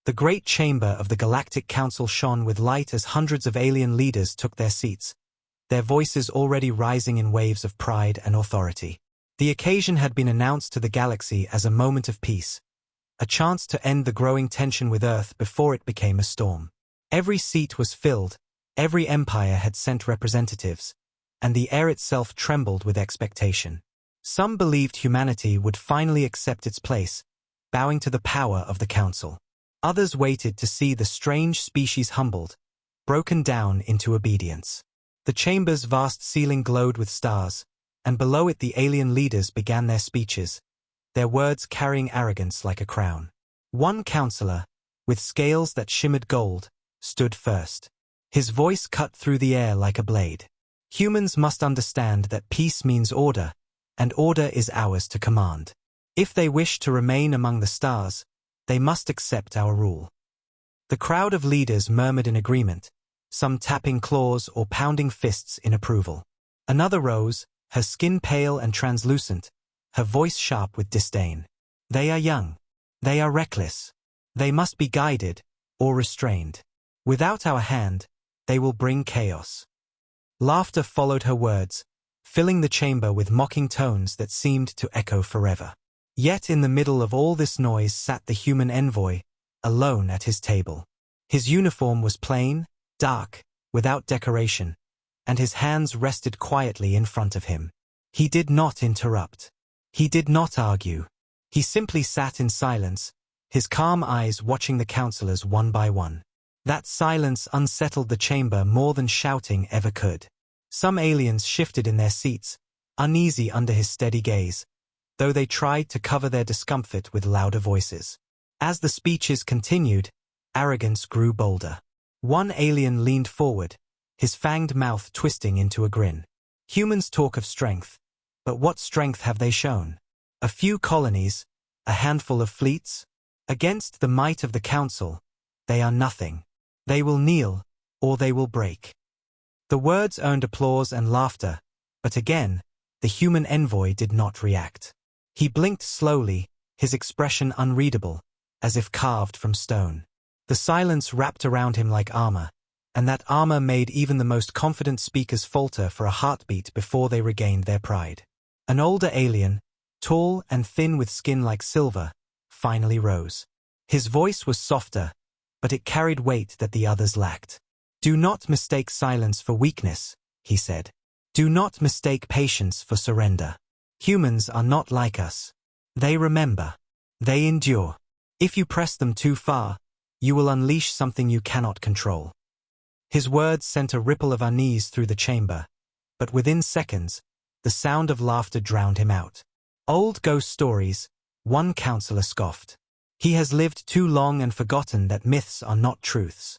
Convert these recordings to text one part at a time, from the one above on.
The great chamber of the Galactic Council shone with light as hundreds of alien leaders took their seats, their voices already rising in waves of pride and authority. The occasion had been announced to the galaxy as a moment of peace, a chance to end the growing tension with Earth before it became a storm. Every seat was filled, every empire had sent representatives, and the air itself trembled with expectation. Some believed humanity would finally accept its place, bowing to the power of the Council. Others waited to see the strange species humbled, broken down into obedience. The chamber's vast ceiling glowed with stars, and below it the alien leaders began their speeches, their words carrying arrogance like a crown. One counselor, with scales that shimmered gold, stood first. His voice cut through the air like a blade. Humans must understand that peace means order, and order is ours to command. If they wish to remain among the stars, they must accept our rule. The crowd of leaders murmured in agreement, some tapping claws or pounding fists in approval. Another rose, her skin pale and translucent, her voice sharp with disdain. They are young. They are reckless. They must be guided, or restrained. Without our hand, they will bring chaos. Laughter followed her words, filling the chamber with mocking tones that seemed to echo forever. Yet in the middle of all this noise sat the human envoy, alone at his table. His uniform was plain, dark, without decoration, and his hands rested quietly in front of him. He did not interrupt. He did not argue. He simply sat in silence, his calm eyes watching the counselors one by one. That silence unsettled the chamber more than shouting ever could. Some aliens shifted in their seats, uneasy under his steady gaze, though they tried to cover their discomfort with louder voices. As the speeches continued, arrogance grew bolder. One alien leaned forward, his fanged mouth twisting into a grin. Humans talk of strength, but what strength have they shown? A few colonies, a handful of fleets? Against the might of the Council, they are nothing. They will kneel, or they will break. The words earned applause and laughter, but again, the human envoy did not react. He blinked slowly, his expression unreadable, as if carved from stone. The silence wrapped around him like armor, and that armor made even the most confident speakers falter for a heartbeat before they regained their pride. An older alien, tall and thin with skin like silver, finally rose. His voice was softer, but it carried weight that the others lacked. "Do not mistake silence for weakness," he said. "Do not mistake patience for surrender. Humans are not like us. They remember. They endure. If you press them too far, you will unleash something you cannot control." His words sent a ripple of unease through the chamber, but within seconds, the sound of laughter drowned him out. "Old ghost stories," one counselor scoffed. "He has lived too long and forgotten that myths are not truths."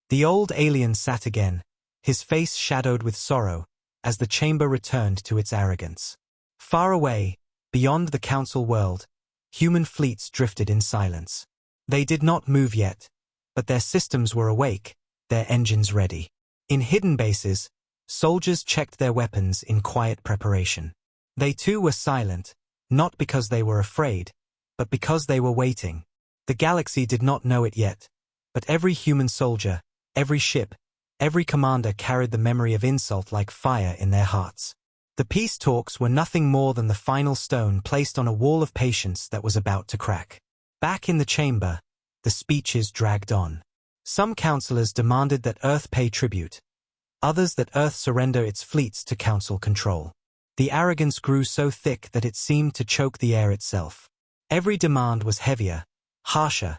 The old alien sat again, his face shadowed with sorrow, as the chamber returned to its arrogance. Far away, beyond the council world, human fleets drifted in silence. They did not move yet, but their systems were awake, their engines ready. In hidden bases, soldiers checked their weapons in quiet preparation. They too were silent, not because they were afraid, but because they were waiting. The galaxy did not know it yet, but every human soldier, every ship, every commander carried the memory of insult like fire in their hearts. The peace talks were nothing more than the final stone placed on a wall of patience that was about to crack. Back in the chamber, the speeches dragged on. Some counselors demanded that Earth pay tribute, others that Earth surrender its fleets to Council control. The arrogance grew so thick that it seemed to choke the air itself. Every demand was heavier, harsher,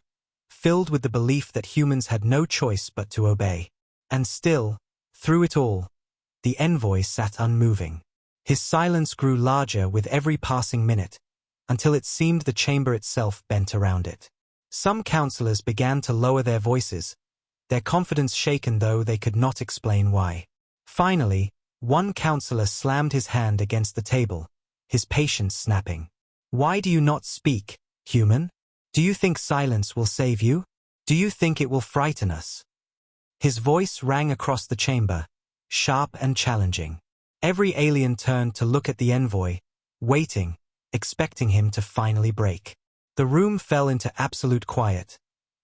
filled with the belief that humans had no choice but to obey. And still, through it all, the envoy sat unmoving. His silence grew larger with every passing minute, until it seemed the chamber itself bent around it. Some counselors began to lower their voices, their confidence shaken though they could not explain why. Finally, one counselor slammed his hand against the table, his patience snapping. "Why do you not speak, human? Do you think silence will save you? Do you think it will frighten us?" His voice rang across the chamber, sharp and challenging. Every alien turned to look at the envoy, waiting, expecting him to finally break. The room fell into absolute quiet,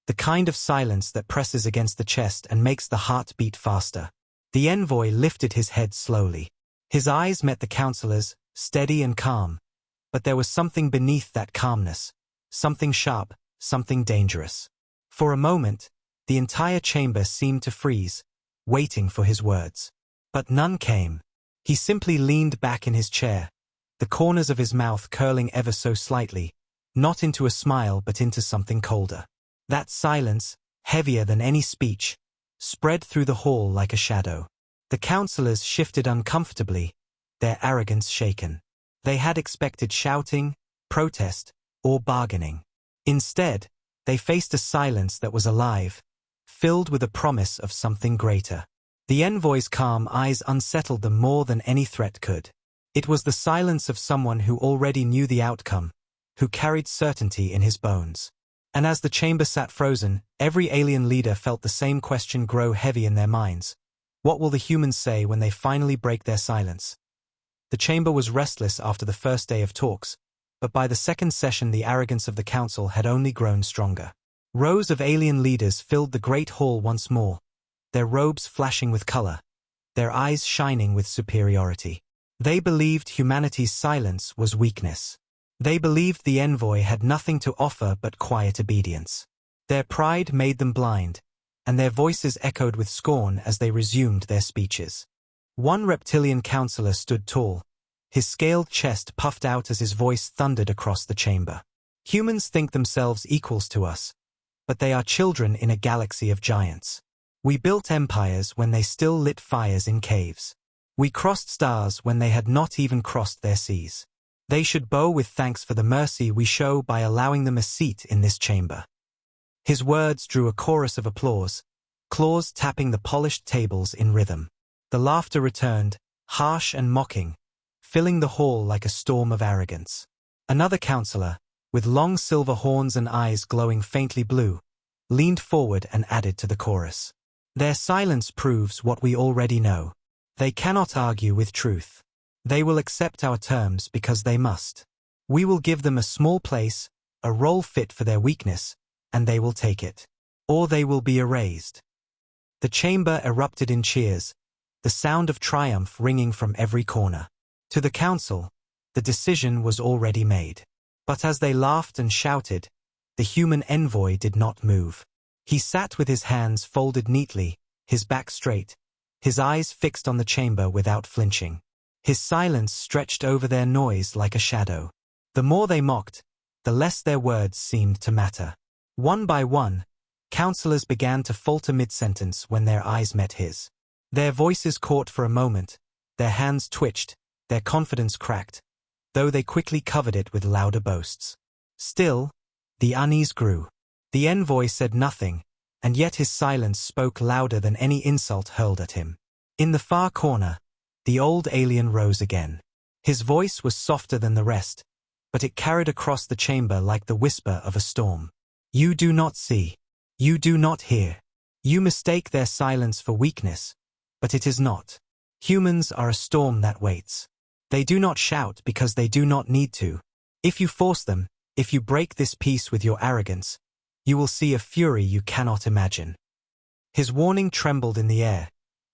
the kind of silence that presses against the chest and makes the heart beat faster. The envoy lifted his head slowly. His eyes met the councillor's, steady and calm. But there was something beneath that calmness, something sharp, something dangerous. For a moment, the entire chamber seemed to freeze, waiting for his words. But none came. He simply leaned back in his chair, the corners of his mouth curling ever so slightly, not into a smile but into something colder. That silence, heavier than any speech, spread through the hall like a shadow. The councillors shifted uncomfortably, their arrogance shaken. They had expected shouting, protest, or bargaining. Instead, they faced a silence that was alive, filled with a promise of something greater. The envoy's calm eyes unsettled them more than any threat could. It was the silence of someone who already knew the outcome, who carried certainty in his bones. And as the chamber sat frozen, every alien leader felt the same question grow heavy in their minds. What will the humans say when they finally break their silence? The chamber was restless after the first day of talks, but by the second session the arrogance of the council had only grown stronger. Rows of alien leaders filled the great hall once more, their robes flashing with color, their eyes shining with superiority. They believed humanity's silence was weakness. They believed the envoy had nothing to offer but quiet obedience. Their pride made them blind, and their voices echoed with scorn as they resumed their speeches. One reptilian councillor stood tall, his scaled chest puffed out as his voice thundered across the chamber. Humans think themselves equals to us, but they are children in a galaxy of giants. We built empires when they still lit fires in caves. We crossed stars when they had not even crossed their seas. They should bow with thanks for the mercy we show by allowing them a seat in this chamber. His words drew a chorus of applause, claws tapping the polished tables in rhythm. The laughter returned, harsh and mocking, filling the hall like a storm of arrogance. Another councillor, with long silver horns and eyes glowing faintly blue, leaned forward and added to the chorus. Their silence proves what we already know. They cannot argue with truth. They will accept our terms because they must. We will give them a small place, a role fit for their weakness, and they will take it. Or they will be erased. The chamber erupted in cheers, the sound of triumph ringing from every corner. To the council, the decision was already made. But as they laughed and shouted, the human envoy did not move. He sat with his hands folded neatly, his back straight, his eyes fixed on the chamber without flinching. His silence stretched over their noise like a shadow. The more they mocked, the less their words seemed to matter. One by one, councillors began to falter mid-sentence when their eyes met his. Their voices caught for a moment, their hands twitched, their confidence cracked, though they quickly covered it with louder boasts. Still, the unease grew. The envoy said nothing, and yet his silence spoke louder than any insult hurled at him. In the far corner, the old alien rose again. His voice was softer than the rest, but it carried across the chamber like the whisper of a storm. You do not see. You do not hear. You mistake their silence for weakness, but it is not. Humans are a storm that waits. They do not shout because they do not need to. If you force them, if you break this peace with your arrogance, you will see a fury you cannot imagine. His warning trembled in the air,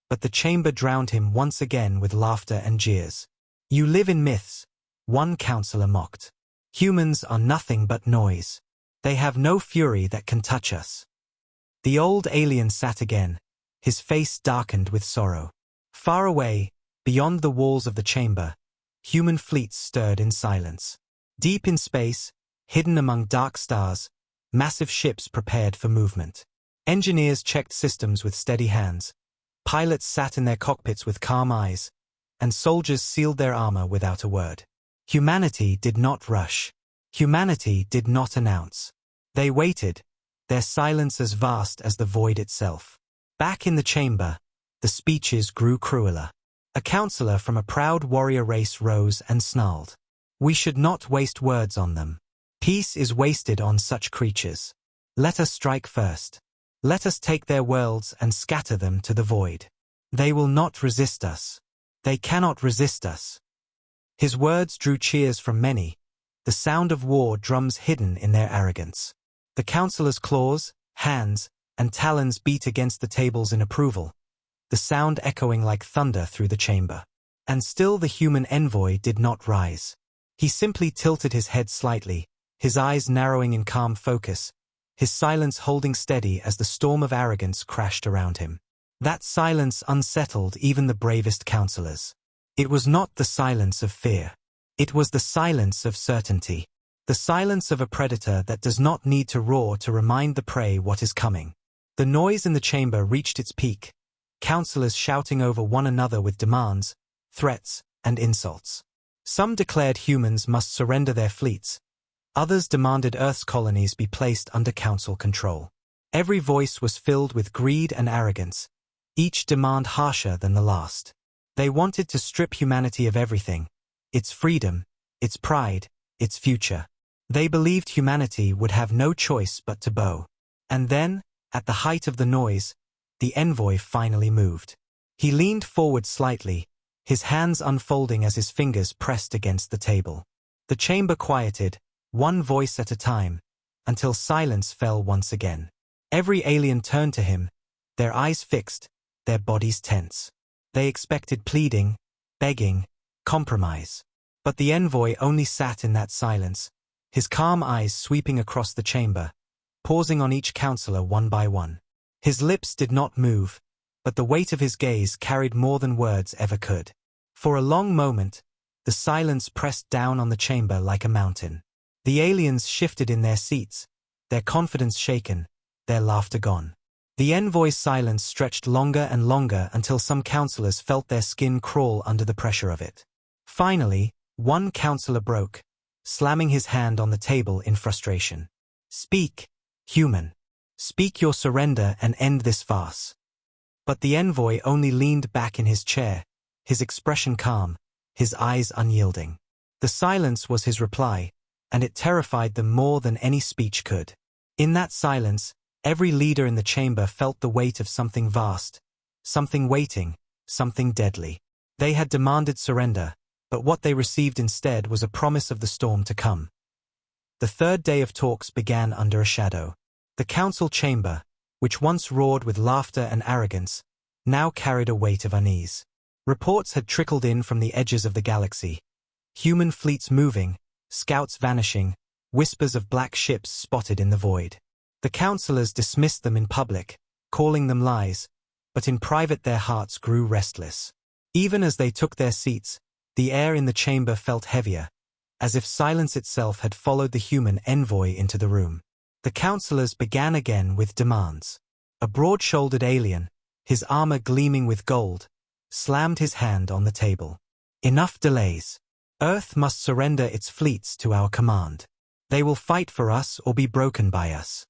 but the chamber drowned him once again with laughter and jeers. You live in myths, one councillor mocked. Humans are nothing but noise. They have no fury that can touch us. The old alien sat again, his face darkened with sorrow. Far away, beyond the walls of the chamber, human fleets stirred in silence. Deep in space, hidden among dark stars, massive ships prepared for movement. Engineers checked systems with steady hands, pilots sat in their cockpits with calm eyes, and soldiers sealed their armor without a word. Humanity did not rush. Humanity did not announce. They waited, their silence as vast as the void itself. Back in the chamber, the speeches grew crueler. A councillor from a proud warrior race rose and snarled. We should not waste words on them. Peace is wasted on such creatures. Let us strike first. Let us take their worlds and scatter them to the void. They will not resist us. They cannot resist us. His words drew cheers from many, the sound of war drums hidden in their arrogance. The councillor's claws, hands, and talons beat against the tables in approval, the sound echoing like thunder through the chamber. And still the human envoy did not rise. He simply tilted his head slightly, his eyes narrowing in calm focus, his silence holding steady as the storm of arrogance crashed around him. That silence unsettled even the bravest counselors. It was not the silence of fear. It was the silence of certainty. The silence of a predator that does not need to roar to remind the prey what is coming. The noise in the chamber reached its peak, counselors shouting over one another with demands, threats, and insults. Some declared humans must surrender their fleets. Others demanded Earth's colonies be placed under council control. Every voice was filled with greed and arrogance, each demand harsher than the last. They wanted to strip humanity of everything, its freedom, its pride, its future. They believed humanity would have no choice but to bow. And then, at the height of the noise, the envoy finally moved. He leaned forward slightly, his hands unfolding as his fingers pressed against the table. The chamber quieted, one voice at a time, until silence fell once again. Every alien turned to him, their eyes fixed, their bodies tense. They expected pleading, begging, compromise. But the envoy only sat in that silence, his calm eyes sweeping across the chamber, pausing on each counselor one by one. His lips did not move, but the weight of his gaze carried more than words ever could. For a long moment, the silence pressed down on the chamber like a mountain. The aliens shifted in their seats, their confidence shaken, their laughter gone. The envoy's silence stretched longer and longer until some counselors felt their skin crawl under the pressure of it. Finally, one counselor broke, slamming his hand on the table in frustration. "Speak, human. Speak your surrender and end this farce." But the envoy only leaned back in his chair, his expression calm, his eyes unyielding. The silence was his reply, and it terrified them more than any speech could. In that silence, every leader in the chamber felt the weight of something vast, something waiting, something deadly. They had demanded surrender, but what they received instead was a promise of the storm to come. The third day of talks began under a shadow. The council chamber, which once roared with laughter and arrogance, now carried a weight of unease. Reports had trickled in from the edges of the galaxy. Human fleets moving, scouts vanishing, whispers of black ships spotted in the void. The counselors dismissed them in public, calling them lies, but in private their hearts grew restless. Even as they took their seats, the air in the chamber felt heavier, as if silence itself had followed the human envoy into the room. The counselors began again with demands. A broad-shouldered alien, his armor gleaming with gold, slammed his hand on the table. "Enough delays. Earth must surrender its fleets to our command. They will fight for us or be broken by us."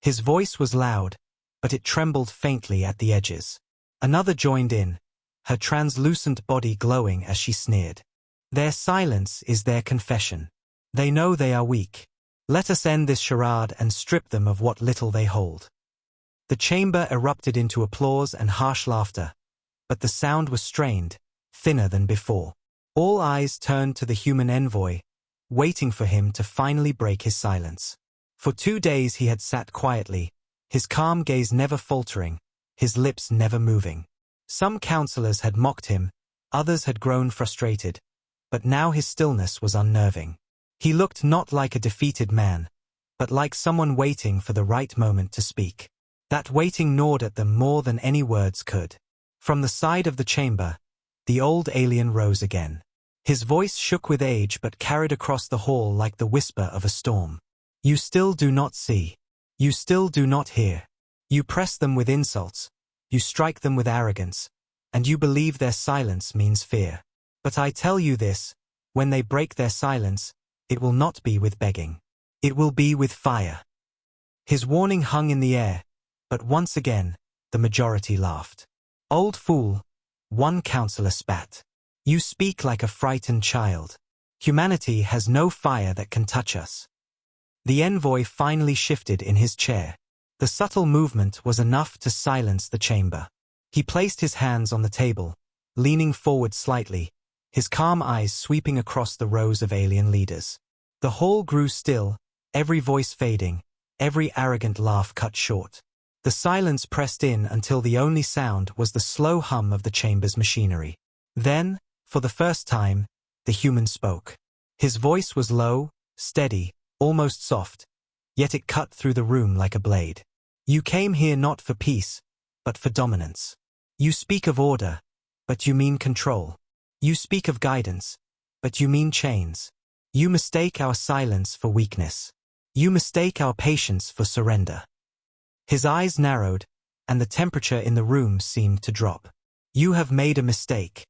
His voice was loud, but it trembled faintly at the edges. Another joined in, her translucent body glowing as she sneered. "Their silence is their confession. They know they are weak. Let us end this charade and strip them of what little they hold." The chamber erupted into applause and harsh laughter, but the sound was strained, thinner than before. All eyes turned to the human envoy, waiting for him to finally break his silence. For 2 days he had sat quietly, his calm gaze never faltering, his lips never moving. Some counselors had mocked him, others had grown frustrated, but now his stillness was unnerving. He looked not like a defeated man, but like someone waiting for the right moment to speak. That waiting gnawed at them more than any words could. From the side of the chamber, the old alien rose again. His voice shook with age but carried across the hall like the whisper of a storm. "You still do not see. You still do not hear. You press them with insults, you strike them with arrogance, and you believe their silence means fear. But I tell you this, when they break their silence, it will not be with begging. It will be with fire." His warning hung in the air, but once again, the majority laughed. "Old fool," one counselor spat. "You speak like a frightened child. Humanity has no fire that can touch us." The envoy finally shifted in his chair. The subtle movement was enough to silence the chamber. He placed his hands on the table, leaning forward slightly, his calm eyes sweeping across the rows of alien leaders. The hall grew still, every voice fading, every arrogant laugh cut short. The silence pressed in until the only sound was the slow hum of the chamber's machinery. Then, for the first time, the human spoke. His voice was low, steady, almost soft, yet it cut through the room like a blade. You came here not for peace, but for dominance. You speak of order, but you mean control. You speak of guidance, but you mean chains. You mistake our silence for weakness. You mistake our patience for surrender. His eyes narrowed, and the temperature in the room seemed to drop. You have made a mistake.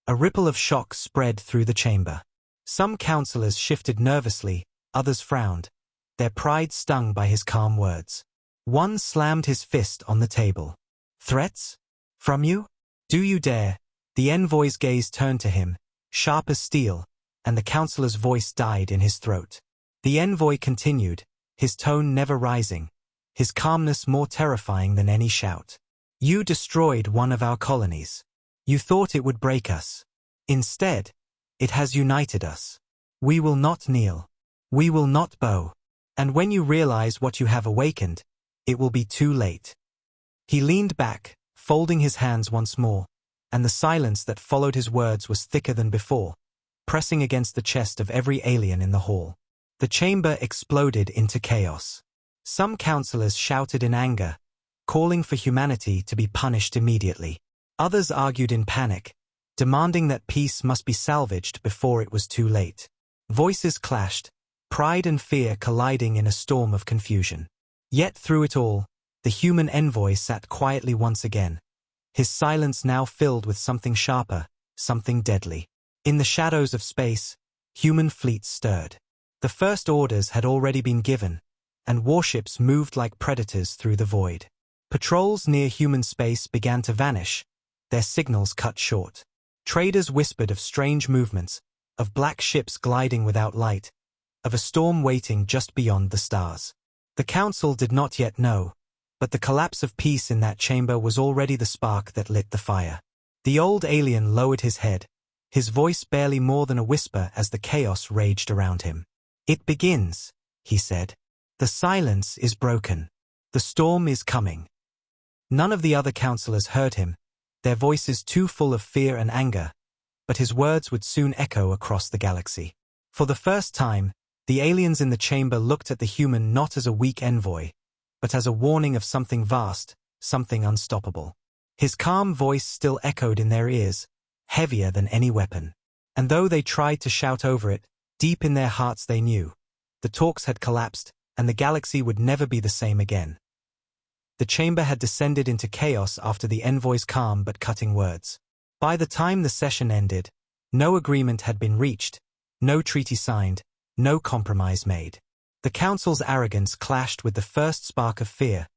A ripple of shock spread through the chamber. Some counselors shifted nervously, others frowned, their pride stung by his calm words. One slammed his fist on the table. Threats? From you? Do you dare? The envoy's gaze turned to him, sharp as steel, and the counselor's voice died in his throat. The envoy continued, his tone never rising, his calmness more terrifying than any shout. You destroyed one of our colonies. You thought it would break us. Instead, it has united us. We will not kneel. We will not bow. And when you realize what you have awakened, it will be too late. He leaned back, folding his hands once more, and the silence that followed his words was thicker than before, pressing against the chest of every alien in the hall. The chamber exploded into chaos. Some counselors shouted in anger, calling for humanity to be punished immediately. Others argued in panic, demanding that peace must be salvaged before it was too late. Voices clashed, pride and fear colliding in a storm of confusion. Yet through it all, the human envoy sat quietly once again, his silence now filled with something sharper, something deadly. In the shadows of space, human fleets stirred. The first orders had already been given, and warships moved like predators through the void. Patrols near human space began to vanish, their signals cut short. Traders whispered of strange movements, of black ships gliding without light, of a storm waiting just beyond the stars. The council did not yet know, but the collapse of peace in that chamber was already the spark that lit the fire. The old alien lowered his head, his voice barely more than a whisper as the chaos raged around him. It begins, he said. The silence is broken. The storm is coming. None of the other counselors heard him, their voices too full of fear and anger, but his words would soon echo across the galaxy. For the first time, the aliens in the chamber looked at the human not as a weak envoy, but as a warning of something vast, something unstoppable. His calm voice still echoed in their ears, heavier than any weapon. And though they tried to shout over it, deep in their hearts they knew, the talks had collapsed, and the galaxy would never be the same again. The chamber had descended into chaos after the envoy's calm but cutting words. By the time the session ended, no agreement had been reached, no treaty signed, no compromise made. The council's arrogance clashed with the first spark of fear,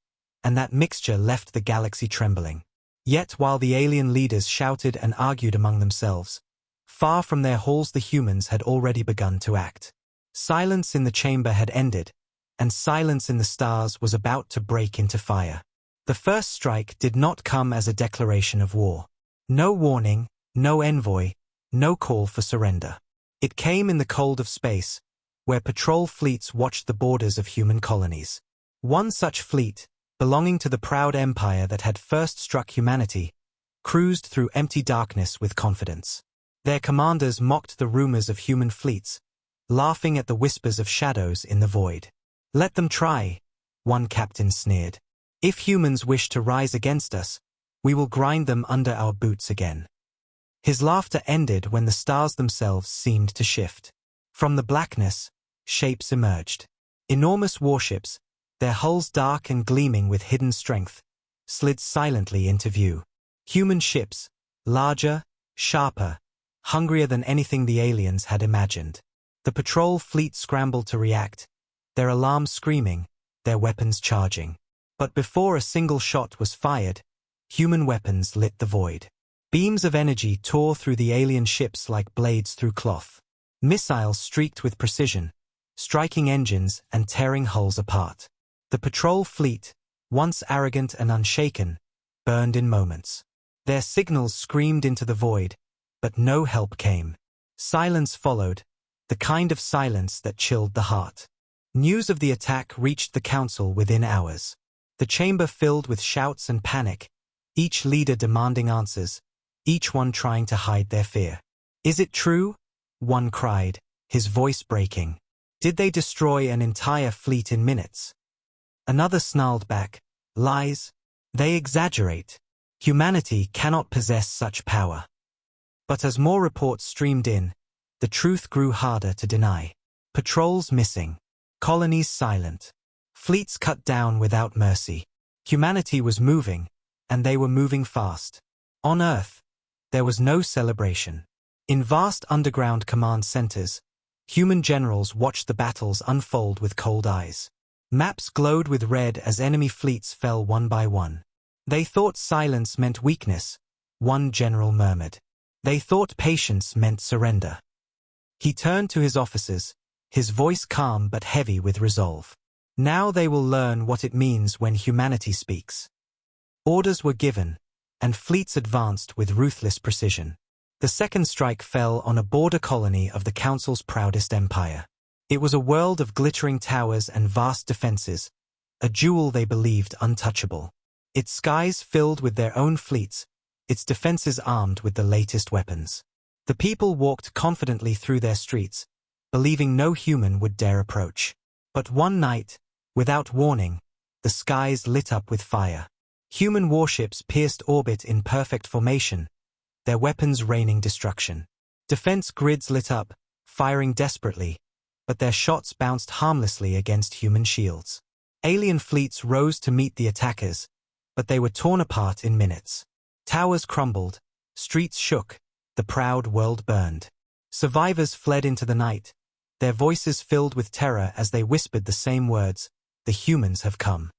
and that mixture left the galaxy trembling. Yet while the alien leaders shouted and argued among themselves, far from their halls the humans had already begun to act. Silence in the chamber had ended, and silence in the stars was about to break into fire. The first strike did not come as a declaration of war. No warning, no envoy, no call for surrender. It came in the cold of space, where patrol fleets watched the borders of human colonies. One such fleet, belonging to the proud empire that had first struck humanity, cruised through empty darkness with confidence. Their commanders mocked the rumors of human fleets, laughing at the whispers of shadows in the void. Let them try, one captain sneered. If humans wish to rise against us, we will grind them under our boots again. His laughter ended when the stars themselves seemed to shift. From the blackness, shapes emerged. Enormous warships, their hulls dark and gleaming with hidden strength, slid silently into view. Human ships, larger, sharper, hungrier than anything the aliens had imagined. The patrol fleet scrambled to react, their alarms screaming, their weapons charging. But before a single shot was fired, human weapons lit the void. Beams of energy tore through the alien ships like blades through cloth. Missiles streaked with precision, striking engines and tearing hulls apart. The patrol fleet, once arrogant and unshaken, burned in moments. Their signals screamed into the void, but no help came. Silence followed, the kind of silence that chilled the heart. News of the attack reached the council within hours. The chamber filled with shouts and panic, each leader demanding answers, each one trying to hide their fear. "Is it true?" one cried, his voice breaking. "Did they destroy an entire fleet in minutes?" Another snarled back, "Lies. They exaggerate. Humanity cannot possess such power." But as more reports streamed in, the truth grew harder to deny. Patrols missing. Colonies silent. Fleets cut down without mercy. Humanity was moving, and they were moving fast. On Earth, there was no celebration. In vast underground command centers, human generals watched the battles unfold with cold eyes. Maps glowed with red as enemy fleets fell one by one. They thought silence meant weakness, one general murmured. They thought patience meant surrender. He turned to his officers, his voice calm but heavy with resolve. "Now they will learn what it means when humanity speaks." Orders were given, and fleets advanced with ruthless precision. The second strike fell on a border colony of the Council's proudest empire. It was a world of glittering towers and vast defenses, a jewel they believed untouchable. Its skies filled with their own fleets, its defenses armed with the latest weapons. The people walked confidently through their streets, believing no human would dare approach. But one night, without warning, the skies lit up with fire. Human warships pierced orbit in perfect formation, their weapons raining destruction. Defense grids lit up, firing desperately, but their shots bounced harmlessly against human shields. Alien fleets rose to meet the attackers, but they were torn apart in minutes. Towers crumbled, streets shook, the proud world burned. Survivors fled into the night, their voices filled with terror as they whispered the same words, "The humans have come."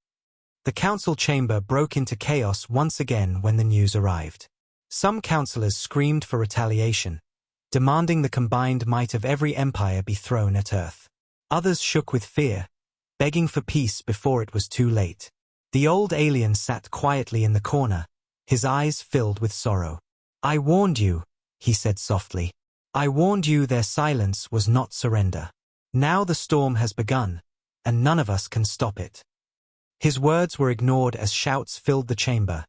The council chamber broke into chaos once again when the news arrived. Some councillors screamed for retaliation, demanding the combined might of every empire be thrown at Earth. Others shook with fear, begging for peace before it was too late. The old alien sat quietly in the corner, his eyes filled with sorrow. "I warned you," he said softly. "I warned you their silence was not surrender. Now the storm has begun, and none of us can stop it." His words were ignored as shouts filled the chamber,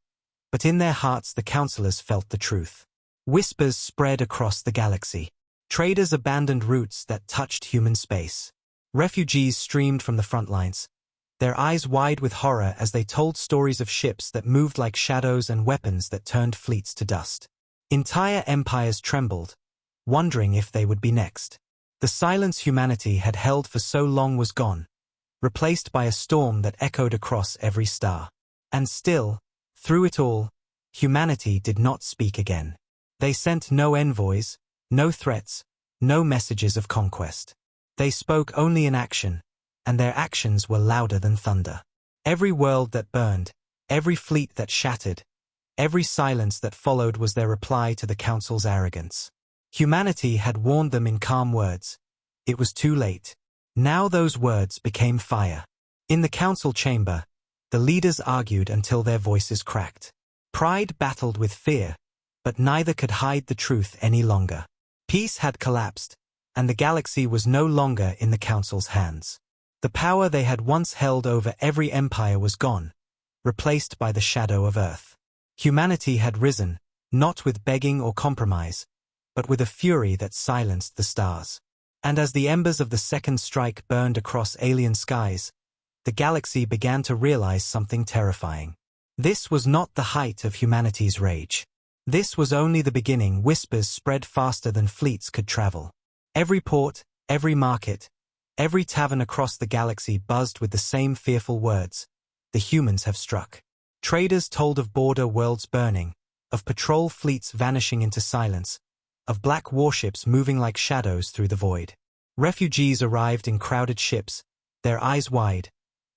but in their hearts the councillors felt the truth. Whispers spread across the galaxy. Traders abandoned routes that touched human space. Refugees streamed from the front lines, their eyes wide with horror as they told stories of ships that moved like shadows and weapons that turned fleets to dust. Entire empires trembled, wondering if they would be next. The silence humanity had held for so long was gone, replaced by a storm that echoed across every star. And still, through it all, humanity did not speak again. They sent no envoys, no threats, no messages of conquest. They spoke only in action, and their actions were louder than thunder. Every world that burned, every fleet that shattered, every silence that followed was their reply to the Council's arrogance. Humanity had warned them in calm words. It was too late. Now those words became fire. In the Council chamber, the leaders argued until their voices cracked. Pride battled with fear, but neither could hide the truth any longer. Peace had collapsed, and the galaxy was no longer in the Council's hands. The power they had once held over every empire was gone, replaced by the shadow of Earth. Humanity had risen, not with begging or compromise, but with a fury that silenced the stars. And as the embers of the second strike burned across alien skies, the galaxy began to realize something terrifying. This was not the height of humanity's rage. This was only the beginning. Whispers spread faster than fleets could travel. Every port, every market, every tavern across the galaxy buzzed with the same fearful words, "The humans have struck." Traders told of border worlds burning, of patrol fleets vanishing into silence, of black warships moving like shadows through the void. Refugees arrived in crowded ships, their eyes wide,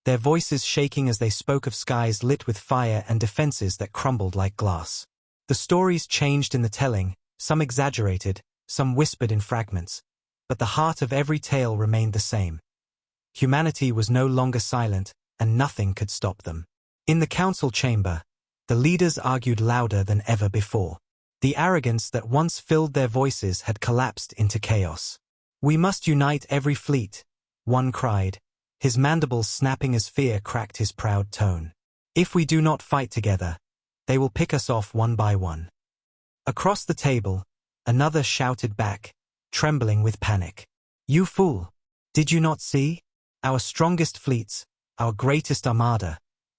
their voices shaking as they spoke of skies lit with fire and defenses that crumbled like glass. The stories changed in the telling, some exaggerated, some whispered in fragments, but the heart of every tale remained the same. Humanity was no longer silent, and nothing could stop them. In the council chamber, the leaders argued louder than ever before. The arrogance that once filled their voices had collapsed into chaos. "We must unite every fleet," one cried, his mandibles snapping as fear cracked his proud tone. If we do not fight together, they will pick us off one by one. Across the table, another shouted back, trembling with panic. You fool! Did you not see? Our strongest fleets, our greatest armada,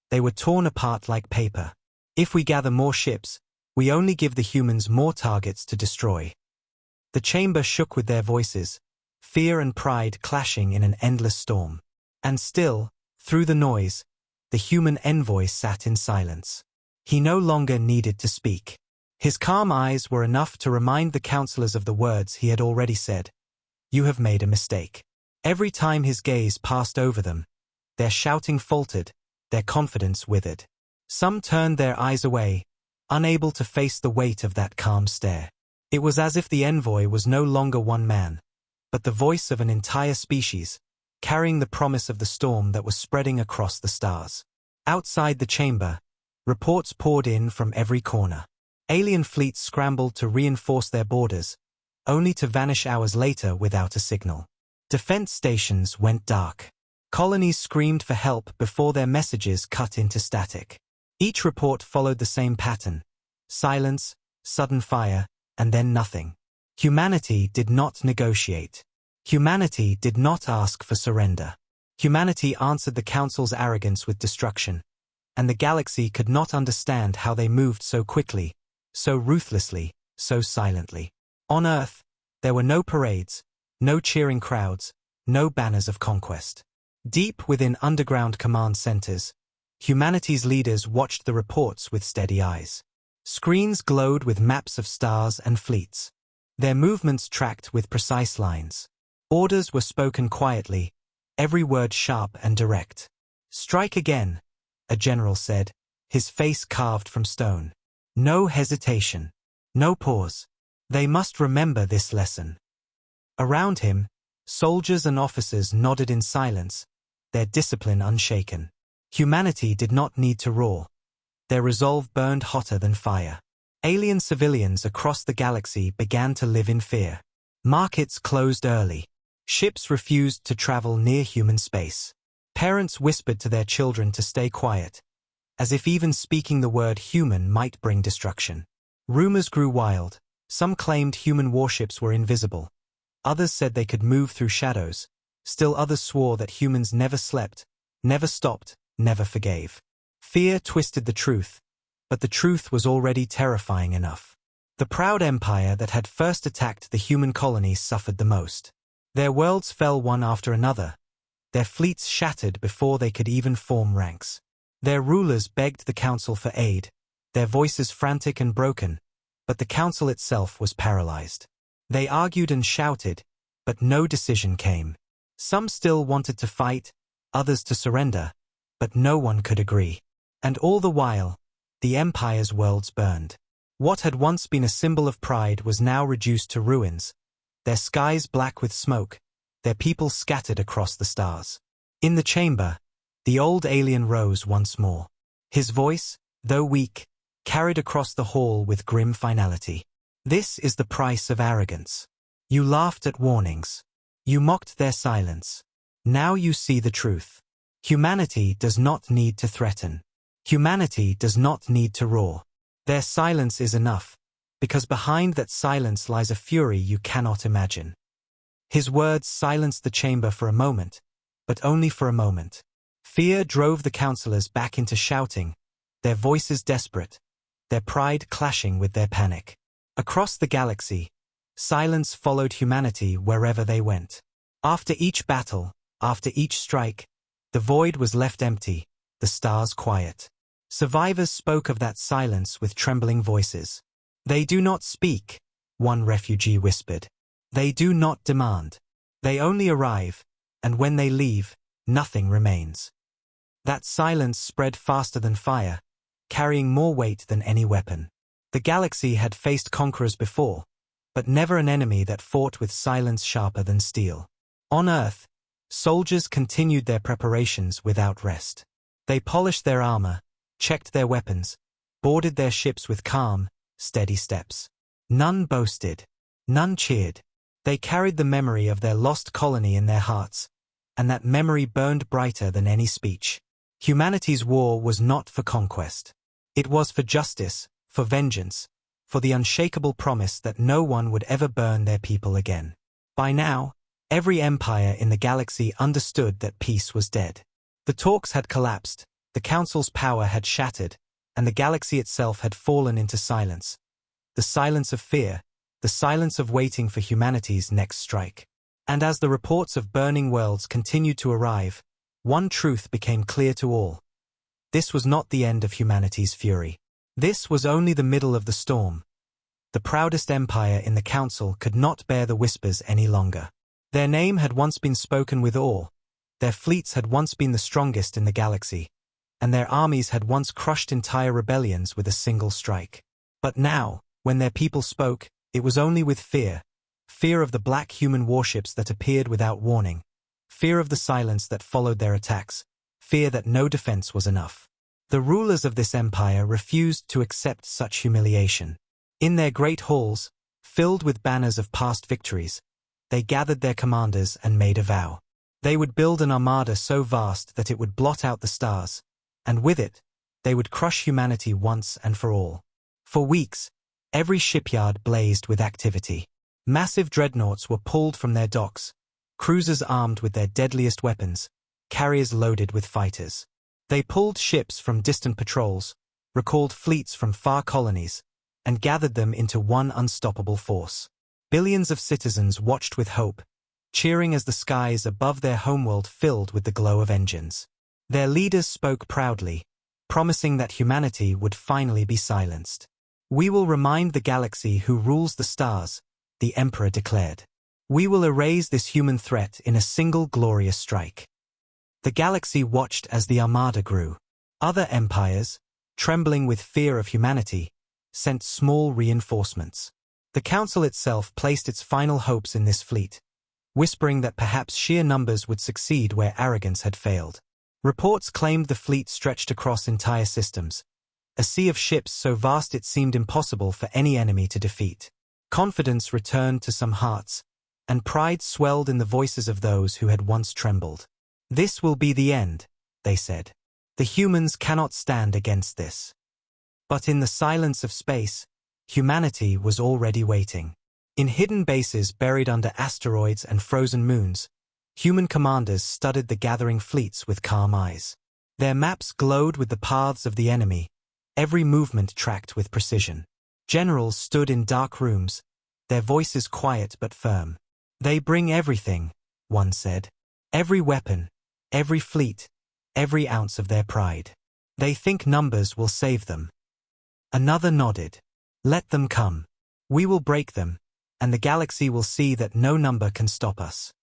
they were torn apart like paper. If we gather more ships, we only give the humans more targets to destroy. The chamber shook with their voices, fear and pride clashing in an endless storm. And still, through the noise, the human envoy sat in silence. He no longer needed to speak. His calm eyes were enough to remind the counselors of the words he had already said. You have made a mistake. Every time his gaze passed over them, their shouting faltered, their confidence withered. Some turned their eyes away, unable to face the weight of that calm stare. It was as if the envoy was no longer one man, but the voice of an entire species, carrying the promise of the storm that was spreading across the stars. Outside the chamber, reports poured in from every corner. Alien fleets scrambled to reinforce their borders, only to vanish hours later without a signal. Defense stations went dark. Colonies screamed for help before their messages cut into static. Each report followed the same pattern: silence, sudden fire, and then nothing. Humanity did not negotiate. Humanity did not ask for surrender. Humanity answered the Council's arrogance with destruction, and the galaxy could not understand how they moved so quickly, so ruthlessly, so silently. On Earth, there were no parades, no cheering crowds, no banners of conquest. Deep within underground command centers, humanity's leaders watched the reports with steady eyes. Screens glowed with maps of stars and fleets. Their movements tracked with precise lines. Orders were spoken quietly, every word sharp and direct. Strike again, a general said, his face carved from stone. No hesitation. No pause. They must remember this lesson. Around him, soldiers and officers nodded in silence, their discipline unshaken. Humanity did not need to roar. Their resolve burned hotter than fire. Alien civilians across the galaxy began to live in fear. Markets closed early. Ships refused to travel near human space. Parents whispered to their children to stay quiet, as if even speaking the word human might bring destruction. Rumors grew wild. Some claimed human warships were invisible. Others said they could move through shadows. Still others swore that humans never slept, never stopped, never forgave. Fear twisted the truth, but the truth was already terrifying enough. The proud empire that had first attacked the human colonies suffered the most. Their worlds fell one after another. Their fleets shattered before they could even form ranks. Their rulers begged the council for aid, their voices frantic and broken, but the council itself was paralyzed. They argued and shouted, but no decision came. Some still wanted to fight, others to surrender, but no one could agree. And all the while, the empire's worlds burned. What had once been a symbol of pride was now reduced to ruins, their skies black with smoke, their people scattered across the stars. In the chamber, the old alien rose once more. His voice, though weak, carried across the hall with grim finality. This is the price of arrogance. You laughed at warnings. You mocked their silence. Now you see the truth. Humanity does not need to threaten. Humanity does not need to roar. Their silence is enough, because behind that silence lies a fury you cannot imagine. His words silenced the chamber for a moment, but only for a moment. Fear drove the counselors back into shouting, their voices desperate, their pride clashing with their panic. Across the galaxy, silence followed humanity wherever they went. After each battle, after each strike, the void was left empty, the stars quiet. Survivors spoke of that silence with trembling voices. They do not speak, one refugee whispered. They do not demand. They only arrive, and when they leave, nothing remains. That silence spread faster than fire, carrying more weight than any weapon. The galaxy had faced conquerors before, but never an enemy that fought with silence sharper than steel. On Earth, soldiers continued their preparations without rest. They polished their armor, checked their weapons, boarded their ships with calm, steady steps. None boasted. None cheered. They carried the memory of their lost colony in their hearts, and that memory burned brighter than any speech. Humanity's war was not for conquest. It was for justice, for vengeance, for the unshakable promise that no one would ever burn their people again. By now, every empire in the galaxy understood that peace was dead. The talks had collapsed, the Council's power had shattered, and the galaxy itself had fallen into silence. The silence of fear, the silence of waiting for humanity's next strike. And as the reports of burning worlds continued to arrive, one truth became clear to all. This was not the end of humanity's fury. This was only the middle of the storm. The proudest empire in the Council could not bear the whispers any longer. Their name had once been spoken with awe, their fleets had once been the strongest in the galaxy, and their armies had once crushed entire rebellions with a single strike. But now, when their people spoke, it was only with fear. Fear of the black human warships that appeared without warning. Fear of the silence that followed their attacks. Fear that no defense was enough. The rulers of this empire refused to accept such humiliation. In their great halls, filled with banners of past victories, they gathered their commanders and made a vow. They would build an armada so vast that it would blot out the stars, and with it, they would crush humanity once and for all. For weeks, every shipyard blazed with activity. Massive dreadnoughts were pulled from their docks, cruisers armed with their deadliest weapons, carriers loaded with fighters. They pulled ships from distant patrols, recalled fleets from far colonies, and gathered them into one unstoppable force. Billions of citizens watched with hope, cheering as the skies above their homeworld filled with the glow of engines. Their leaders spoke proudly, promising that humanity would finally be silenced. "We will remind the galaxy who rules the stars," the Emperor declared. "We will erase this human threat in a single glorious strike." The galaxy watched as the armada grew. Other empires, trembling with fear of humanity, sent small reinforcements. The Council itself placed its final hopes in this fleet, whispering that perhaps sheer numbers would succeed where arrogance had failed. Reports claimed the fleet stretched across entire systems, a sea of ships so vast it seemed impossible for any enemy to defeat. Confidence returned to some hearts, and pride swelled in the voices of those who had once trembled. "This will be the end," they said. "The humans cannot stand against this." But in the silence of space, humanity was already waiting. In hidden bases buried under asteroids and frozen moons, human commanders studied the gathering fleets with calm eyes. Their maps glowed with the paths of the enemy, every movement tracked with precision. Generals stood in dark rooms, their voices quiet but firm. "They bring everything," one said. "Every weapon, every fleet, every ounce of their pride. They think numbers will save them." Another nodded. "Let them come. We will break them, and the galaxy will see that no number can stop us."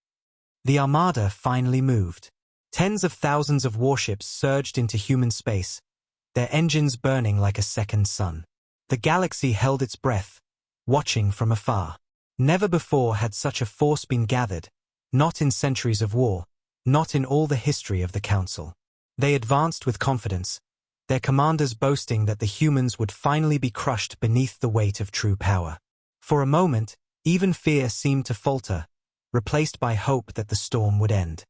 The armada finally moved. Tens of thousands of warships surged into human space, their engines burning like a second sun. The galaxy held its breath, watching from afar. Never before had such a force been gathered, not in centuries of war, not in all the history of the Council. They advanced with confidence, their commanders boasting that the humans would finally be crushed beneath the weight of true power. For a moment, even fear seemed to falter, replaced by hope that the storm would end.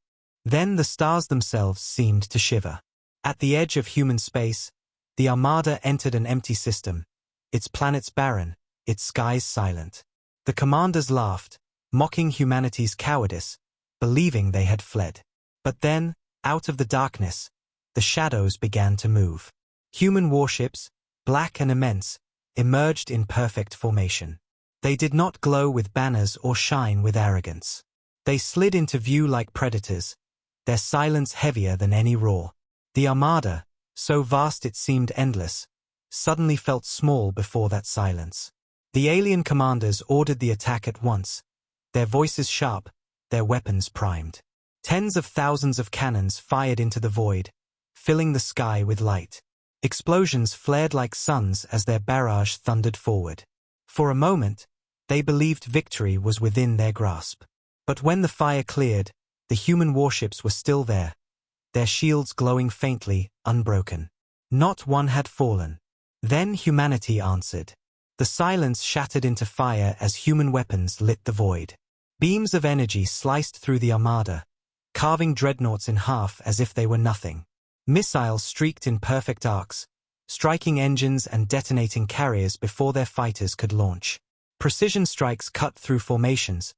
Then the stars themselves seemed to shiver. At the edge of human space, the armada entered an empty system, its planets barren, its skies silent. The commanders laughed, mocking humanity's cowardice, believing they had fled. But then, out of the darkness, the shadows began to move. Human warships, black and immense, emerged in perfect formation. They did not glow with banners or shine with arrogance. They slid into view like predators, their silence heavier than any roar. The armada, so vast it seemed endless, suddenly felt small before that silence. The alien commanders ordered the attack at once, their voices sharp, their weapons primed. Tens of thousands of cannons fired into the void, filling the sky with light. Explosions flared like suns as their barrage thundered forward. For a moment, they believed victory was within their grasp. But when the fire cleared, the human warships were still there, their shields glowing faintly, unbroken. Not one had fallen. Then humanity answered. The silence shattered into fire as human weapons lit the void. Beams of energy sliced through the armada, carving dreadnoughts in half as if they were nothing. Missiles streaked in perfect arcs, striking engines and detonating carriers before their fighters could launch. Precision strikes cut through formations,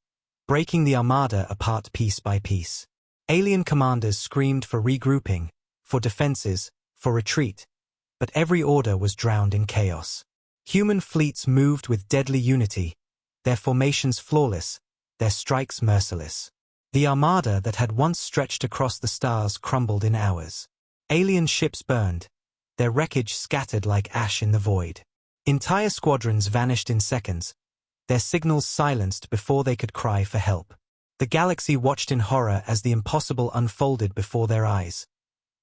breaking the armada apart piece by piece. Alien commanders screamed for regrouping, for defenses, for retreat, but every order was drowned in chaos. Human fleets moved with deadly unity, their formations flawless, their strikes merciless. The armada that had once stretched across the stars crumbled in hours. Alien ships burned, their wreckage scattered like ash in the void. Entire squadrons vanished in seconds, their signals silenced before they could cry for help. The galaxy watched in horror as the impossible unfolded before their eyes.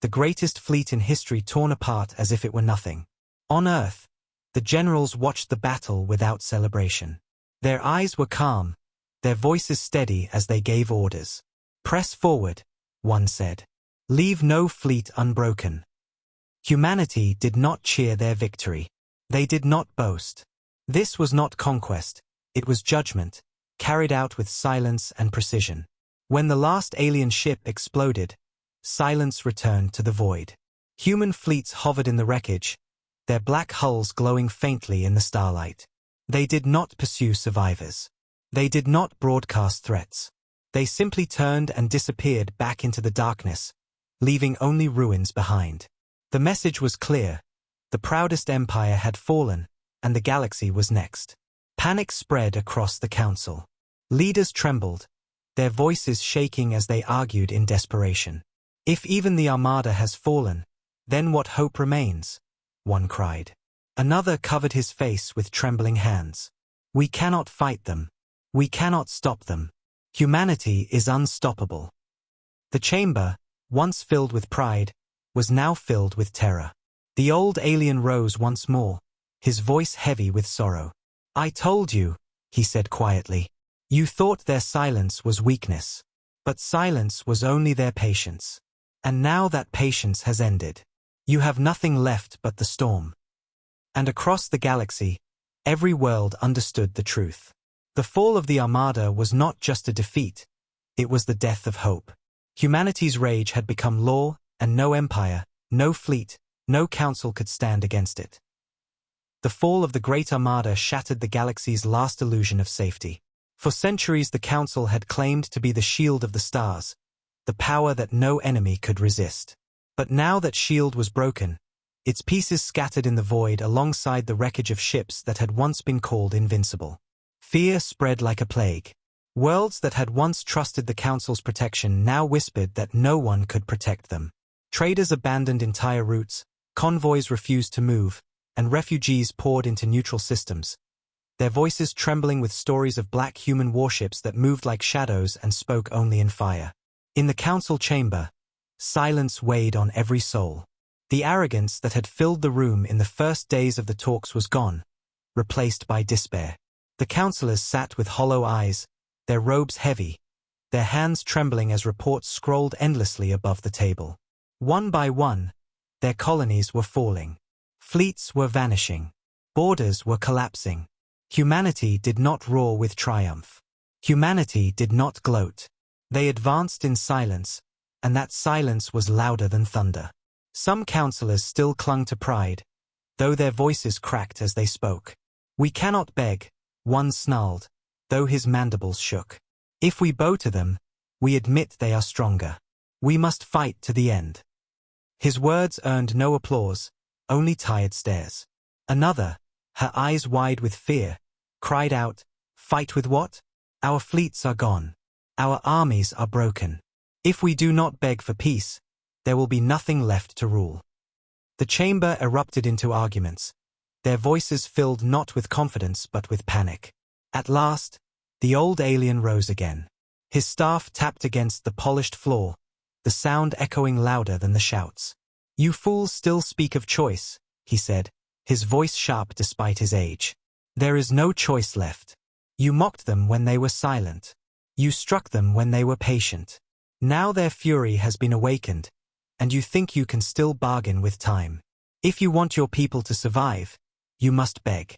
The greatest fleet in history torn apart as if it were nothing. On Earth, the generals watched the battle without celebration. Their eyes were calm, their voices steady as they gave orders. "Press forward," one said. "Leave no fleet unbroken." Humanity did not cheer their victory. They did not boast. This was not conquest, it was judgment, carried out with silence and precision. When the last alien ship exploded, silence returned to the void. Human fleets hovered in the wreckage, their black hulls glowing faintly in the starlight. They did not pursue survivors. They did not broadcast threats. They simply turned and disappeared back into the darkness, leaving only ruins behind. The message was clear. The proudest empire had fallen, and the galaxy was next. Panic spread across the council. Leaders trembled, their voices shaking as they argued in desperation. "If even the armada has fallen, then what hope remains?" one cried. Another covered his face with trembling hands. "We cannot fight them. We cannot stop them. Humanity is unstoppable." The chamber, once filled with pride, was now filled with terror. The old alien rose once more, his voice heavy with sorrow. "I told you," he said quietly. "You thought their silence was weakness. But silence was only their patience. And now that patience has ended. You have nothing left but the storm." And across the galaxy, every world understood the truth. The fall of the Armada was not just a defeat, it was the death of hope. Humanity's rage had become law, and no empire, no fleet, no council could stand against it. The fall of the Great Armada shattered the galaxy's last illusion of safety. For centuries the Council had claimed to be the shield of the stars, the power that no enemy could resist. But now that shield was broken, its pieces scattered in the void alongside the wreckage of ships that had once been called invincible. Fear spread like a plague. Worlds that had once trusted the Council's protection now whispered that no one could protect them. Traders abandoned entire routes, convoys refused to move, and refugees poured into neutral systems, their voices trembling with stories of black human warships that moved like shadows and spoke only in fire. In the council chamber, silence weighed on every soul. The arrogance that had filled the room in the first days of the talks was gone, replaced by despair. The councillors sat with hollow eyes, their robes heavy, their hands trembling as reports scrolled endlessly above the table. One by one, their colonies were falling. Fleets were vanishing. Borders were collapsing. Humanity did not roar with triumph. Humanity did not gloat. They advanced in silence, and that silence was louder than thunder. Some councillors still clung to pride, though their voices cracked as they spoke. "We cannot beg," one snarled, though his mandibles shook. "If we bow to them, we admit they are stronger. We must fight to the end." His words earned no applause, only tired stares. Another, her eyes wide with fear, cried out, "Fight with what? Our fleets are gone. Our armies are broken. If we do not beg for peace, there will be nothing left to rule." The chamber erupted into arguments, their voices filled not with confidence but with panic. At last, the old alien rose again. His staff tapped against the polished floor, the sound echoing louder than the shouts. "You fools still speak of choice," he said, his voice sharp despite his age. "There is no choice left. You mocked them when they were silent. You struck them when they were patient. Now their fury has been awakened, and you think you can still bargain with time. If you want your people to survive, you must beg."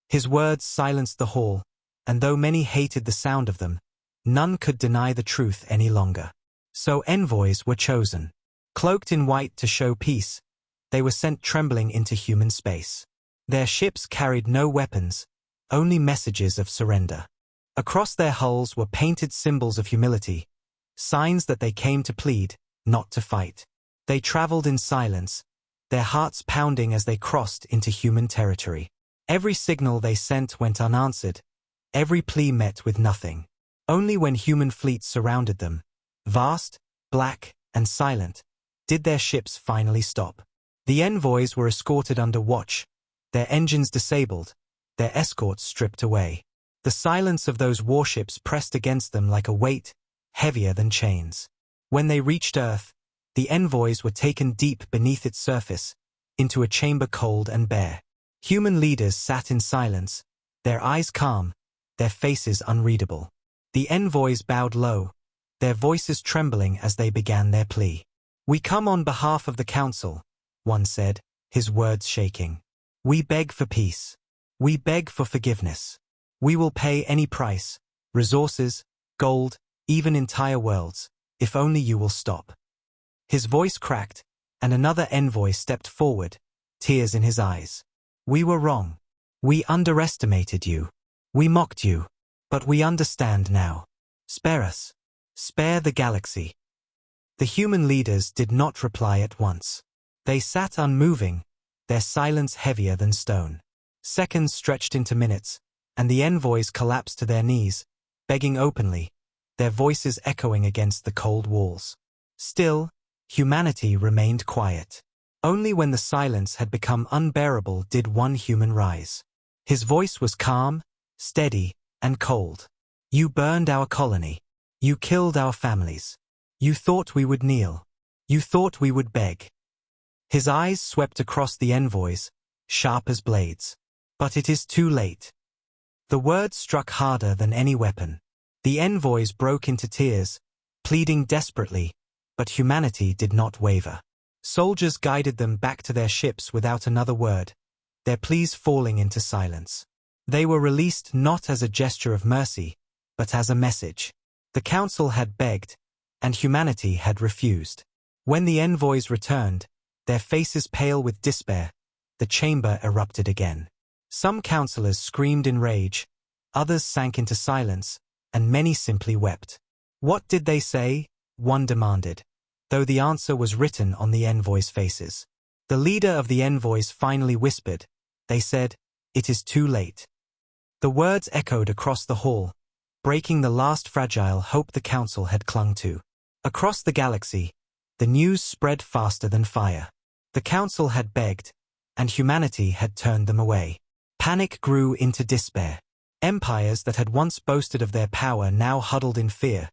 His words silenced the hall, and though many hated the sound of them, none could deny the truth any longer. So envoys were chosen. Cloaked in white to show peace, they were sent trembling into human space. Their ships carried no weapons, only messages of surrender. Across their hulls were painted symbols of humility, signs that they came to plead, not to fight. They traveled in silence, their hearts pounding as they crossed into human territory. Every signal they sent went unanswered, every plea met with nothing. Only when human fleets surrounded them, vast, black, and silent, did their ships finally stop. The envoys were escorted under watch, their engines disabled, their escorts stripped away. The silence of those warships pressed against them like a weight, heavier than chains. When they reached Earth, the envoys were taken deep beneath its surface, into a chamber cold and bare. Human leaders sat in silence, their eyes calm, their faces unreadable. The envoys bowed low, their voices trembling as they began their plea. "We come on behalf of the council," one said, his words shaking. "We beg for peace. We beg for forgiveness. We will pay any price, resources, gold, even entire worlds, if only you will stop." His voice cracked, and another envoy stepped forward, tears in his eyes. "We were wrong. We underestimated you. We mocked you. But we understand now. Spare us. Spare the galaxy." The human leaders did not reply at once. They sat unmoving, their silence heavier than stone. Seconds stretched into minutes, and the envoys collapsed to their knees, begging openly, their voices echoing against the cold walls. Still, humanity remained quiet. Only when the silence had become unbearable did one human rise. His voice was calm, steady, and cold. "You burned our colony. You killed our families. You thought we would kneel. You thought we would beg." His eyes swept across the envoys, sharp as blades. "But it is too late." The words struck harder than any weapon. The envoys broke into tears, pleading desperately, but humanity did not waver. Soldiers guided them back to their ships without another word, their pleas falling into silence. They were released not as a gesture of mercy, but as a message. The council had begged, and humanity had refused. When the envoys returned, their faces pale with despair, the chamber erupted again. Some councillors screamed in rage, others sank into silence, and many simply wept. "What did they say?" one demanded, though the answer was written on the envoys' faces. The leader of the envoys finally whispered. They said, "It is too late." The words echoed across the hall, breaking the last fragile hope the council had clung to. Across the galaxy, the news spread faster than fire. The council had begged, and humanity had turned them away. Panic grew into despair. Empires that had once boasted of their power now huddled in fear,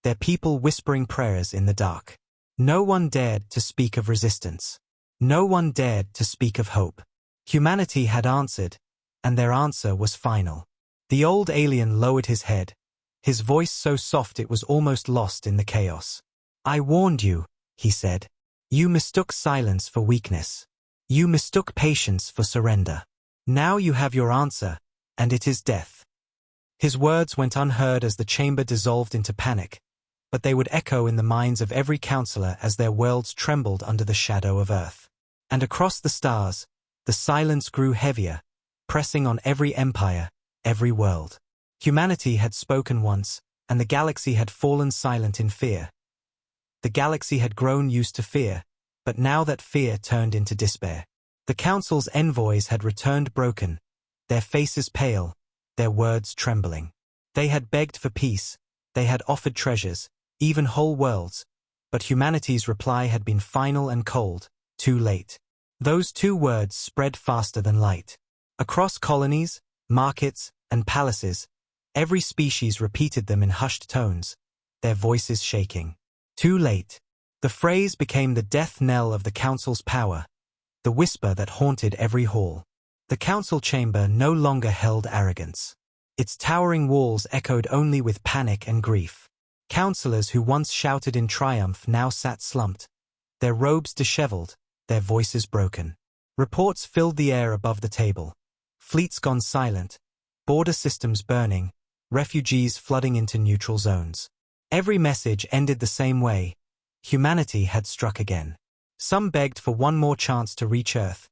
their people whispering prayers in the dark. No one dared to speak of resistance. No one dared to speak of hope. Humanity had answered, and their answer was final. The old alien lowered his head, his voice so soft it was almost lost in the chaos. "I warned you," he said. "You mistook silence for weakness. You mistook patience for surrender. Now you have your answer, and it is death." His words went unheard as the chamber dissolved into panic, but they would echo in the minds of every councillor as their worlds trembled under the shadow of Earth. And across the stars, the silence grew heavier, pressing on every empire, every world. Humanity had spoken once, and the galaxy had fallen silent in fear. The galaxy had grown used to fear, but now that fear turned into despair. The council's envoys had returned broken, their faces pale, their words trembling. They had begged for peace, they had offered treasures, even whole worlds, but humanity's reply had been final and cold, too late. Those two words spread faster than light. Across colonies, markets, and palaces, every species repeated them in hushed tones, their voices shaking. Too late. The phrase became the death knell of the council's power, the whisper that haunted every hall. The council chamber no longer held arrogance. Its towering walls echoed only with panic and grief. Councillors who once shouted in triumph now sat slumped, their robes disheveled, their voices broken. Reports filled the air above the table. Fleets gone silent, border systems burning, refugees flooding into neutral zones. Every message ended the same way. Humanity had struck again. Some begged for one more chance to reach Earth.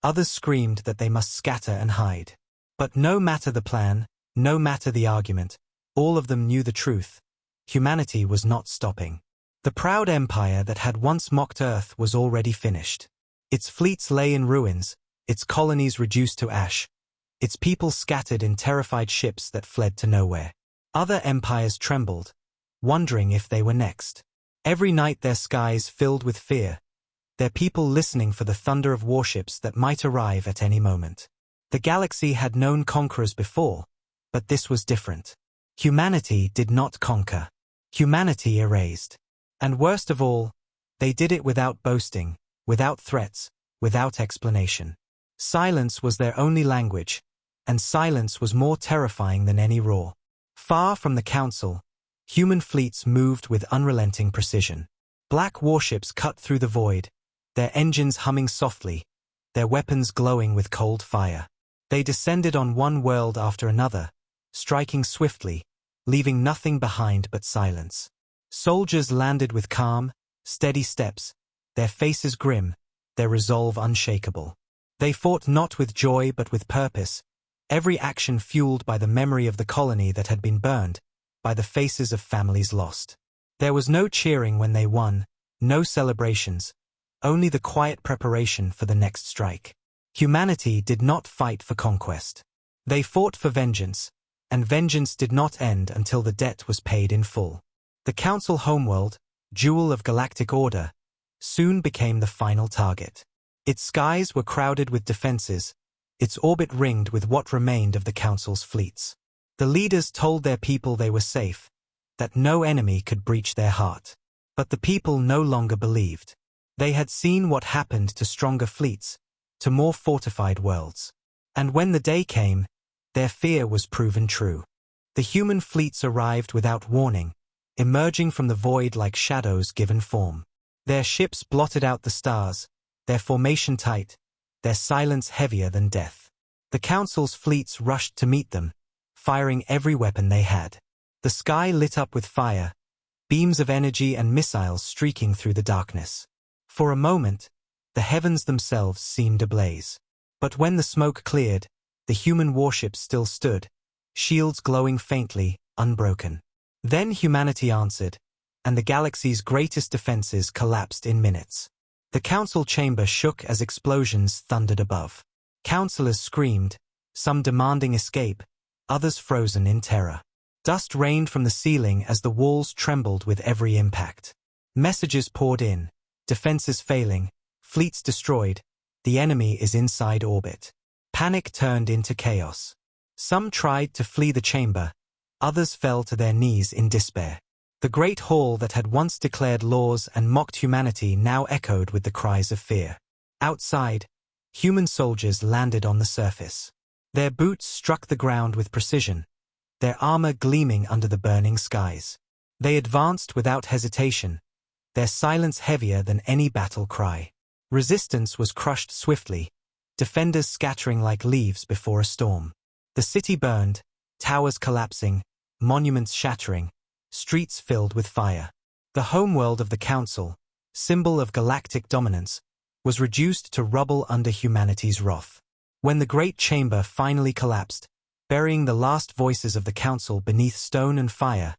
Others screamed that they must scatter and hide. But no matter the plan, no matter the argument, all of them knew the truth. Humanity was not stopping. The proud empire that had once mocked Earth was already finished. Its fleets lay in ruins, its colonies reduced to ash, its people scattered in terrified ships that fled to nowhere. Other empires trembled, wondering if they were next. Every night their skies filled with fear, their people listening for the thunder of warships that might arrive at any moment. The galaxy had known conquerors before, but this was different. Humanity did not conquer. Humanity erased. And worst of all, they did it without boasting, without threats, without explanation. Silence was their only language, and silence was more terrifying than any roar. Far from the council, human fleets moved with unrelenting precision. Black warships cut through the void, their engines humming softly, their weapons glowing with cold fire. They descended on one world after another, striking swiftly, leaving nothing behind but silence. Soldiers landed with calm, steady steps, their faces grim, their resolve unshakable. They fought not with joy but with purpose, every action fueled by the memory of the colony that had been burned, by the faces of families lost. There was no cheering when they won, no celebrations, only the quiet preparation for the next strike. Humanity did not fight for conquest. They fought for vengeance, and vengeance did not end until the debt was paid in full. The Council homeworld, jewel of galactic order, soon became the final target. Its skies were crowded with defenses, its orbit ringed with what remained of the Council's fleets. The leaders told their people they were safe, that no enemy could breach their heart. But the people no longer believed. They had seen what happened to stronger fleets, to more fortified worlds. And when the day came, their fear was proven true. The human fleets arrived without warning, emerging from the void like shadows given form. Their ships blotted out the stars, their formation tight, their silence heavier than death. The Council's fleets rushed to meet them, firing every weapon they had. The sky lit up with fire, beams of energy and missiles streaking through the darkness. For a moment, the heavens themselves seemed ablaze. But when the smoke cleared, the human warships still stood, shields glowing faintly, unbroken. Then humanity answered, and the galaxy's greatest defenses collapsed in minutes. The council chamber shook as explosions thundered above. Councillors screamed, some demanding escape, others frozen in terror. Dust rained from the ceiling as the walls trembled with every impact. Messages poured in, defenses failing, fleets destroyed, the enemy is inside orbit. Panic turned into chaos. Some tried to flee the chamber, others fell to their knees in despair. The great hall that had once declared laws and mocked humanity now echoed with the cries of fear. Outside, human soldiers landed on the surface. Their boots struck the ground with precision, their armor gleaming under the burning skies. They advanced without hesitation, their silence heavier than any battle cry. Resistance was crushed swiftly, defenders scattering like leaves before a storm. The city burned, towers collapsing, monuments shattering, streets filled with fire. The homeworld of the Council, symbol of galactic dominance, was reduced to rubble under humanity's wrath. When the great chamber finally collapsed, burying the last voices of the Council beneath stone and fire,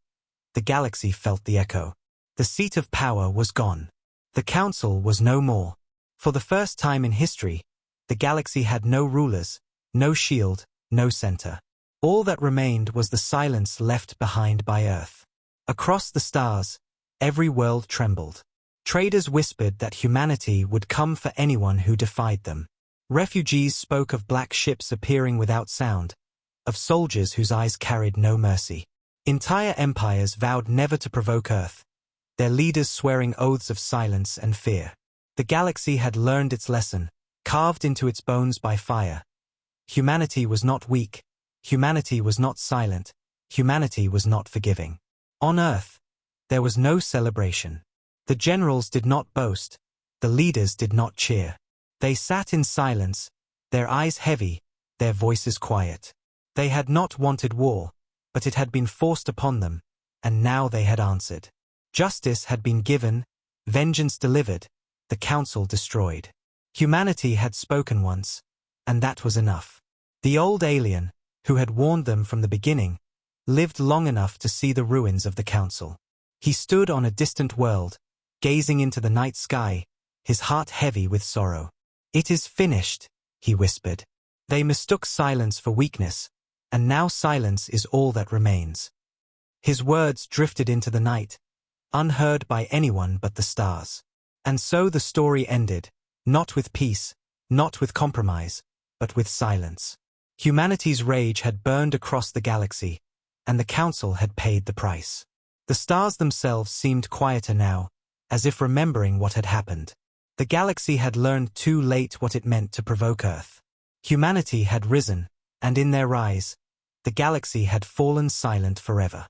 the galaxy felt the echo. The seat of power was gone. The Council was no more. For the first time in history, the galaxy had no rulers, no shield, no center. All that remained was the silence left behind by Earth. Across the stars, every world trembled. Traders whispered that humanity would come for anyone who defied them. Refugees spoke of black ships appearing without sound, of soldiers whose eyes carried no mercy. Entire empires vowed never to provoke Earth, their leaders swearing oaths of silence and fear. The galaxy had learned its lesson, carved into its bones by fire. Humanity was not weak, humanity was not silent, humanity was not forgiving. On Earth, there was no celebration. The generals did not boast, the leaders did not cheer. They sat in silence, their eyes heavy, their voices quiet. They had not wanted war, but it had been forced upon them, and now they had answered. Justice had been given, vengeance delivered, the council destroyed. Humanity had spoken once, and that was enough. The old alien, who had warned them from the beginning, lived long enough to see the ruins of the council. He stood on a distant world, gazing into the night sky, his heart heavy with sorrow. "It is finished," he whispered. They mistook silence for weakness, and now silence is all that remains. His words drifted into the night, unheard by anyone but the stars. And so the story ended, not with peace, not with compromise, but with silence. Humanity's rage had burned across the galaxy, and the council had paid the price. The stars themselves seemed quieter now, as if remembering what had happened. The galaxy had learned too late what it meant to provoke Earth. Humanity had risen, and in their rise, the galaxy had fallen silent forever.